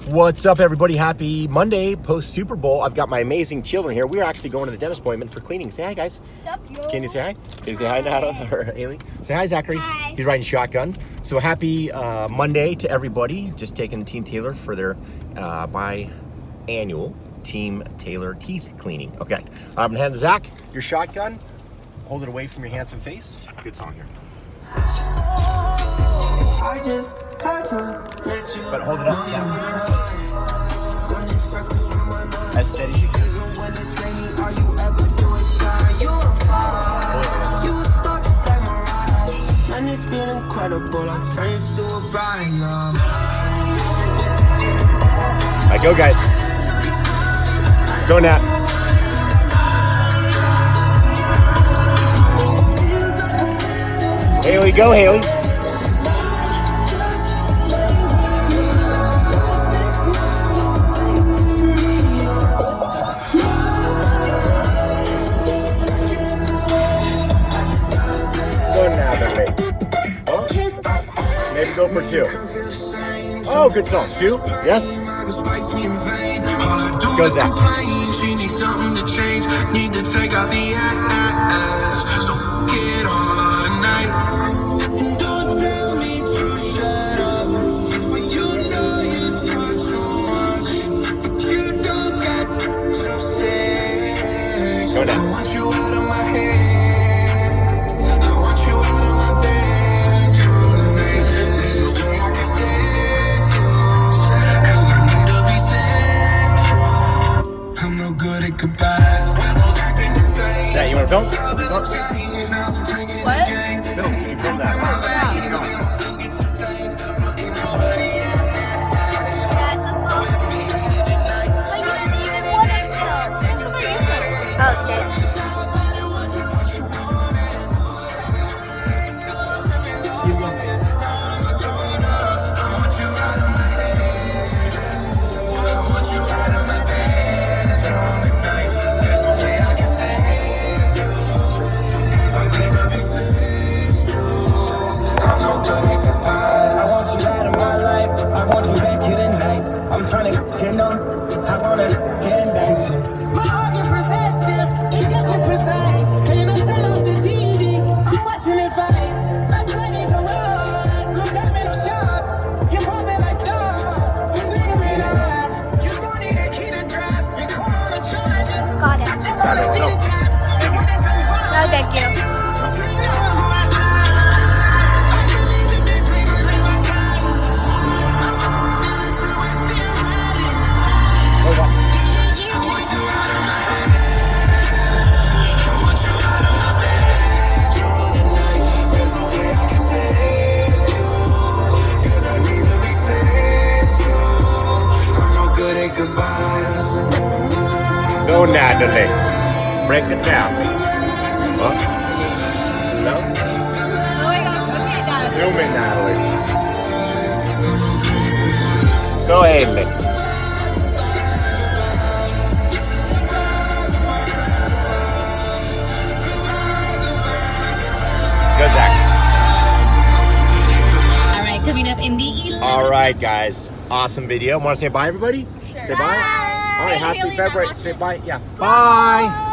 What's up, everybody? Happy Monday, post Super Bowl. I've got my amazing children here. We're actually going to the dentist appointment for cleaning. Say hi, guys. Sup, yo? Can you say hi? Can you say hi, Nada or Ailey? Say hi, Zachary. Hi. He's riding shotgun. So happy Monday to everybody. Just taking Team Taylor for their biannual Team Taylor teeth cleaning. Okay, I'm gonna hand to Zach your shotgun. Hold it away from your handsome face. Good song here. I just had to let you. But hold it up. Yeah. As steady as you can. When it's rainy, all you ever do is shine. You on fire. You a star just like Mariah. Man, it's been incredible. I'll turn you to a bride now. All right, go, guys. Go, Nat. Haley, go, Haley. Maybe go for two. Oh, good song. Two? Yes? Go, Zach. She needs something to change. Need to take out the ass. So get on tonight. And don't tell me to shut up when you know you talk too much. But you don't got to say. Go down. I want you out of my head. I want you out of my bed tonight. There's no way I can save you. 'Cause I need to be saved too. I'm no good at goodbyes. Yeah, you want to film? What? Film. You can film that. Go, Natalie. Break it down. Huh? No? Oh my gosh, okay, Dad. Film it, Natalie. Go, Haley. Go, Zach. Alright, coming up in the 11th. All right, guys. Awesome video. Want to say bye, everybody? Sure. Say bye. All right, happy Haley's not February. watching. Say bye. Yeah. Bye.